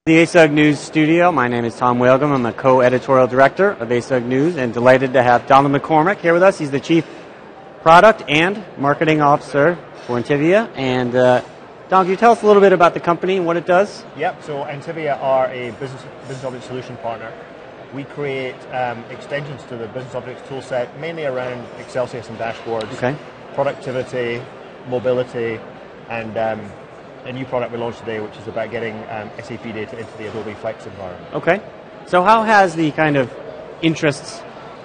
The ASUG News Studio. My name is Tom Whalegum. I'm a co-editorial director of ASUG News and delighted to have Donald MacCormick here with us. He's the Chief Product and Marketing Officer for Antivia. And Donald, can you tell us a little bit about the company and what it does? Yep, so Antivia are a business object solution partner. We create extensions to the business objects tool set, mainly around Excel and dashboards, productivity, mobility, and a new product we launched today, which is about getting SAP data into the Adobe Flex environment. Okay. So how has the kind of interests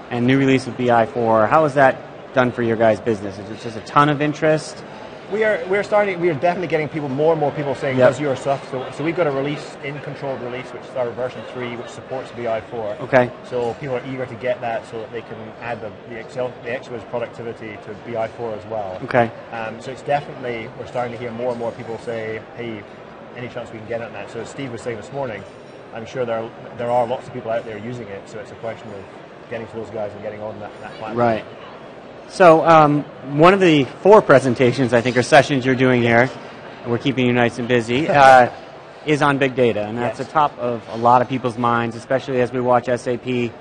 and new release of BI 4, how has that done for your guys' business? Is it just a ton of interest? We are definitely getting more and more people saying, does your stuff? So we've got a release, in-controlled release, which is our version 3, which supports BI 4. Okay. So people are eager to get that so that they can add the Expo's productivity to BI 4 as well. Okay. So it's definitely, we're starting to hear more and more people say, hey, any chance we can get on that? So as Steve was saying this morning, I'm sure there are lots of people out there using it, so it's a question of getting to those guys and getting on that platform. Right. So one of the 4 presentations, I think, or sessions you're doing here, and we're keeping you nice and busy, is on big data. And that's the top of a lot of people's minds, especially as we watch SAP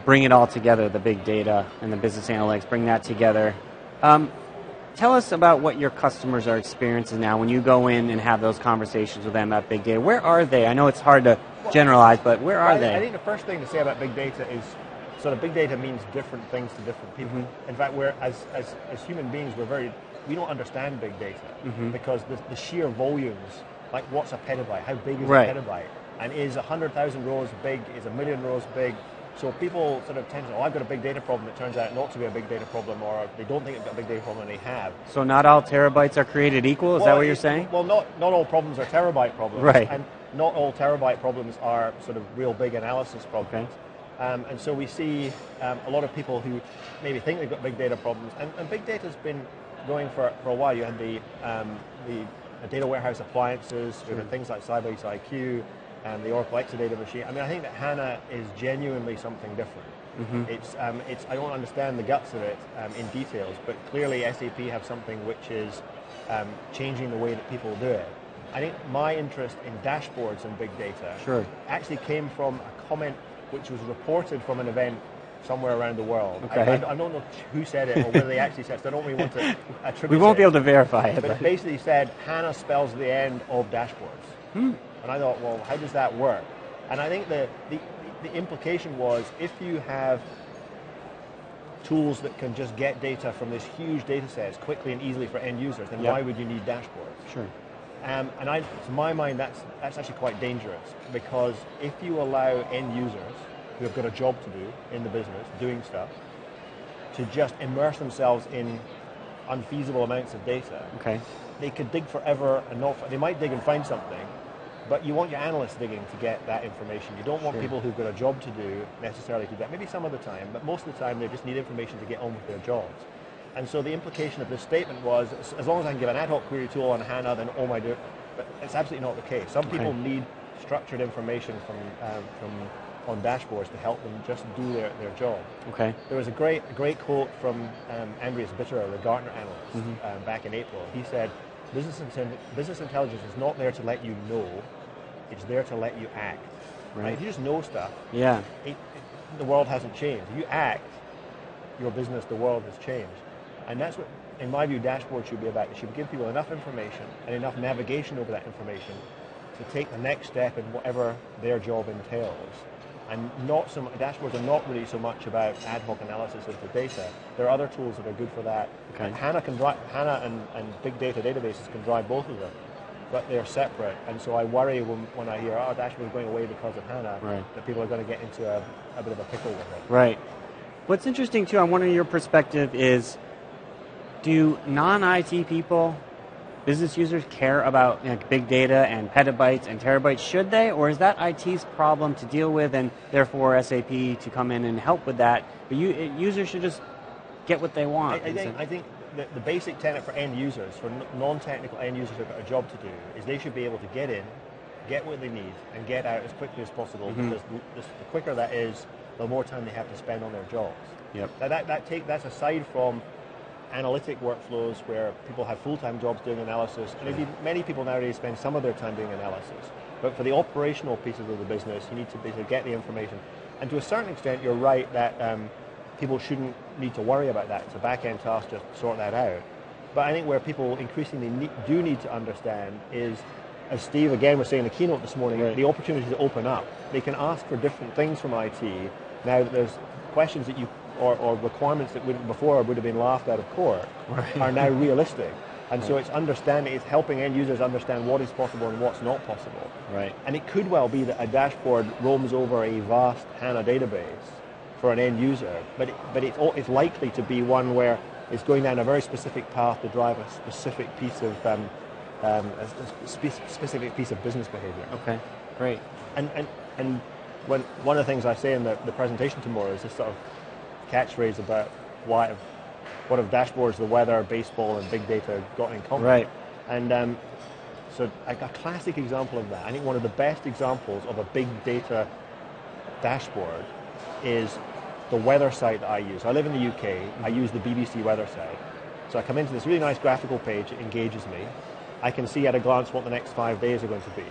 bring it all together, the big data and the business analytics, bring that together. Tell us about what your customers are experiencing now when you go in and have those conversations with them about big data. Where are they? I know it's hard to generalize, but where are they? I think the first thing to say about big data is sort of big data means different things to different people. Mm-hmm. In fact, we're as human beings, we don't understand big data because the sheer volumes, like what's a petabyte, how big is a petabyte, and is 100,000 rows big, is 1 million rows big. So people sort of tend to, I've got a big data problem. It turns out not to be a big data problem, or they don't think it's got a big data problem, and they have. So not all terabytes are created equal? Is that what you're saying? Well, not all problems are terabyte problems, right? And not all terabyte problems are sort of real big analysis problems. Okay. And so we see a lot of people who maybe think they've got big data problems, and big data's been going for a while. You had the data warehouse appliances, you had things like Sybase IQ, and the Oracle Exadata machine. I mean, I think that HANA is genuinely something different. Mm-hmm. I don't understand the guts of it in details, but clearly SAP have something which is changing the way that people do it. I think my interest in dashboards and big data actually came from a comment which was reported from an event somewhere around the world. Okay. I don't know who said it or whether they actually said it, so I don't really want to attribute it. We won't be able to verify it. But it basically said, HANA spells the end of dashboards. And I thought, well, how does that work? And I think the implication was, if you have tools that can just get data from this huge data sets quickly and easily for end users, then why would you need dashboards? Sure. To my mind, that's actually quite dangerous, because if you allow end users who have got a job to do in the business, doing stuff, to just immerse themselves in unfeasible amounts of data, they could dig forever and they might dig and find something, but you want your analysts digging to get that information. You don't want people who've got a job to do necessarily to do that. Maybe some of the time, but most of the time they just need information to get on with their jobs. And so the implication of this statement was, as long as I can give an ad hoc query tool on HANA, then all my do. But it's absolutely not the case. Some people need structured information from on dashboards to help them just do their job. Okay. There was a great quote from Andreas Bitterer, the Gartner analyst, back in April. He said, business intelligence is not there to let you know, it's there to let you act. Right? If you just know stuff, the world hasn't changed. If you act, your business, the world has changed. And that's what, in my view, dashboards should be about. It should give people enough information and enough navigation over that information to take the next step in whatever their job entails. And dashboards are not really so much about ad hoc analysis of the data. There are other tools that are good for that. Okay. HANA and big data databases can drive both of them, but they're separate. And so I worry when I hear, dashboards going away because of HANA, that people are going to get into a bit of a pickle with it. Right. What's interesting, too, I wonder your perspective is, do non-IT people, business users, care about big data and petabytes and terabytes? Should they? Or is that IT's problem to deal with and therefore SAP to come in and help with that? But users should just get what they want. I think the basic tenet for end users, for non-technical end users who've got a job to do, is they should be able to get in, get what they need, and get out as quickly as possible, because the quicker that is, the more time they have to spend on their jobs. Yep. Now that's aside from analytic workflows where people have full-time jobs doing analysis, and indeed many people nowadays spend some of their time doing analysis. But for the operational pieces of the business, you need to basically get the information. And to a certain extent, you're right that people shouldn't need to worry about that. It's a back-end task to sort that out. But I think where people increasingly do need to understand is, as Steve again was saying in the keynote this morning, the opportunity to open up. They can ask for different things from IT. Now there's questions that or requirements that before would have been laughed out of court are now realistic. And so it's helping end users understand what is possible and what's not possible. Right. And it could well be that a dashboard roams over a vast HANA database for an end user, but it's likely to be one where it's going down a very specific path to drive a specific piece of specific piece of business behavior. Okay, great. And one of the things I say in the presentation tomorrow is this sort of catchphrase about what have dashboards, the weather, baseball, and big data got in common? Right. And so a classic example of that, I think one of the best examples of a big data dashboard is the weather site that I use. I live in the UK, I use the BBC weather site. So I come into this really nice graphical page, it engages me. I can see at a glance what the next 5 days are going to be.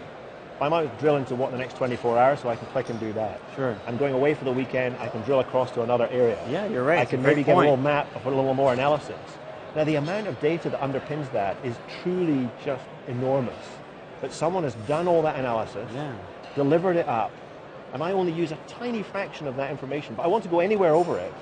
I might drill into what the next 24 hours, so I can click and do that. Sure. I'm going away for the weekend, I can drill across to another area. Yeah, you're right. I can maybe get a little map of a little more analysis. Now the amount of data that underpins that is truly just enormous. But someone has done all that analysis, delivered it up, and I only use a tiny fraction of that information, but I want to go anywhere over it.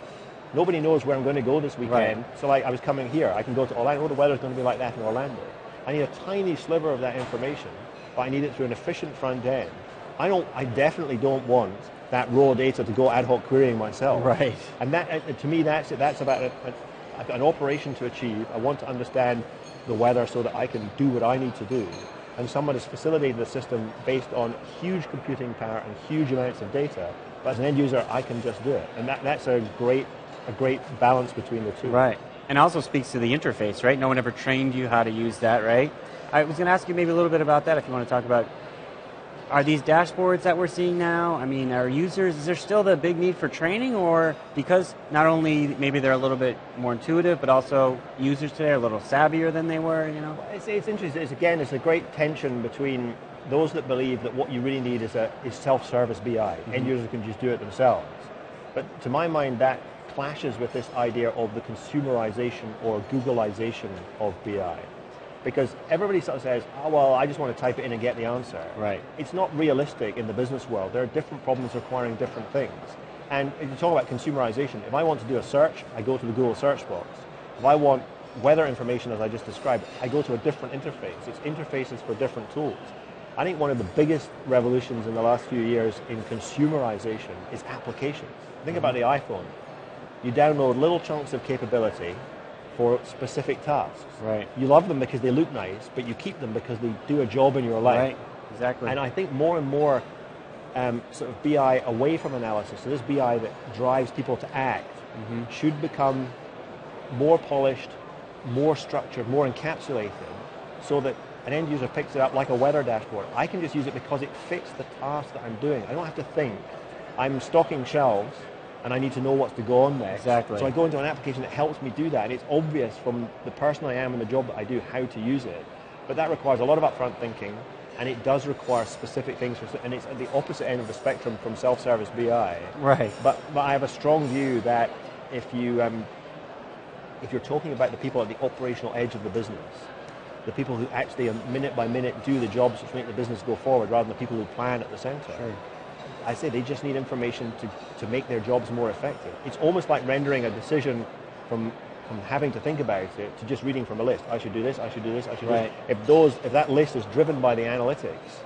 Nobody knows where I'm going to go this weekend, so I was coming here. I can go to Orlando. The weather's going to be like that in Orlando. I need a tiny sliver of that information, but I need it through an efficient front end. I definitely don't want that raw data to go ad hoc querying myself. Right. And that, to me, that's it. That's about an operation to achieve. I want to understand the weather so that I can do what I need to do. And someone has facilitated the system based on huge computing power and huge amounts of data. But as an end user, I can just do it. And that's a great balance between the two. Right. And also speaks to the interface, right? No one ever trained you how to use that, right? I was going to ask you maybe a little bit about that if you want to talk about, are these dashboards that we're seeing now, I mean, are users, is there still the big need for training, or because not only maybe they're a little bit more intuitive, but also users today are a little savvier than they were, you know? It's interesting. It's a great tension between those that believe that what you really need is self-service BI. Mm-hmm. End users can just do it themselves. But to my mind, that clashes with this idea of the consumerization or Googleization of BI. Because everybody sort of says, oh, well, I just want to type it in and get the answer. Right. It's not realistic in the business world. There are different problems requiring different things. And if you talk about consumerization, if I want to do a search, I go to the Google search box. If I want weather information, as I just described, I go to a different interface. It's interfaces for different tools. I think one of the biggest revolutions in the last few years in consumerization is applications. Think about the iPhone. You download little chunks of capability for specific tasks. Right. You love them because they look nice, but you keep them because they do a job in your life. Right, exactly. And I think more and more sort of BI away from analysis, so this BI that drives people to act, should become more polished, more structured, more encapsulated, so that an end user picks it up like a weather dashboard. I can just use it because it fits the task that I'm doing. I don't have to think. I'm stocking shelves, and I need to know what's to go on next. Exactly. So I go into an application that helps me do that, and it's obvious from the person I am and the job that I do how to use it. But that requires a lot of upfront thinking, and it does require specific things, and it's at the opposite end of the spectrum from self-service BI. Right. But I have a strong view that if you're talking about the people at the operational edge of the business, the people who actually minute by minute do the jobs which make the business go forward rather than the people who plan at the center, sure. I say they just need information to make their jobs more effective. It's almost like rendering a decision from having to think about it to just reading from a list. I should do this, I should do this, I should do this. If that list is driven by the analytics,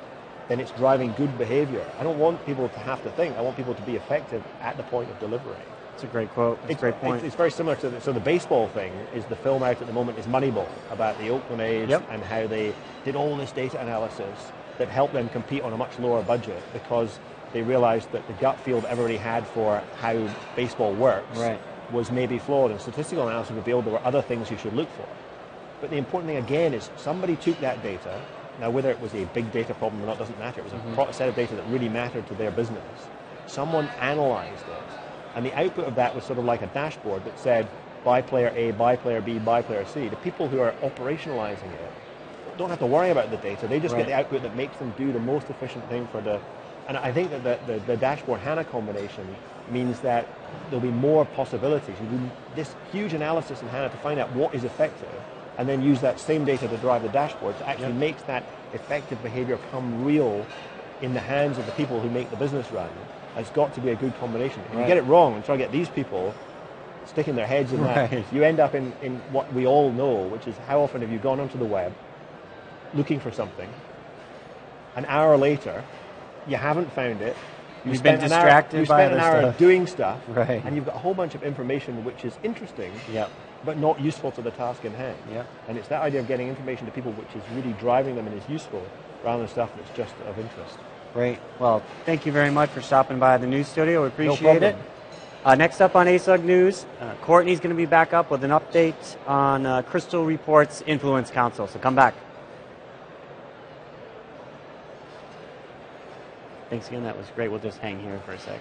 then it's driving good behavior. I don't want people to have to think. I want people to be effective at the point of delivery. That's a great quote. That's a great point. It's very similar to the baseball thing. Is the film out at the moment is Moneyball, about the Oakland A's and how they did all this data analysis that helped them compete on a much lower budget because they realized that the gut feel that everybody had for how baseball works was maybe flawed, and statistical analysis revealed there were other things you should look for. But the important thing again is somebody took that data. Now, whether it was a big data problem or not doesn't matter. It was a set of data that really mattered to their business. Someone analyzed it, and the output of that was sort of like a dashboard that said, by player A, by player B, by player C. The people who are operationalizing it don't have to worry about the data. They just get the output that makes them do the most efficient thing for the... And I think that the dashboard HANA combination means that there'll be more possibilities. You do this huge analysis in HANA to find out what is effective, and then use that same data to drive the dashboard to actually makes that effective behavior come real in the hands of the people who make the business run. It's got to be a good combination. If you get it wrong and try to get these people sticking their heads in that, you end up in what we all know, which is how often have you gone onto the web looking for something, an hour later, you haven't found it, you've been distracted by an hour stuff. doing stuff, right. and you've got a whole bunch of information which is interesting, but not useful to the task in hand. And it's that idea of getting information to people which is really driving them and is useful, rather than stuff that's just of interest. Great. Well, thank you very much for stopping by the news studio. We appreciate No it. Next up on ASUG News, Courtney's going to be back up with an update on Crystal Report's Influence Council. So come back. Thanks again. That was great. We'll just hang here for a sec.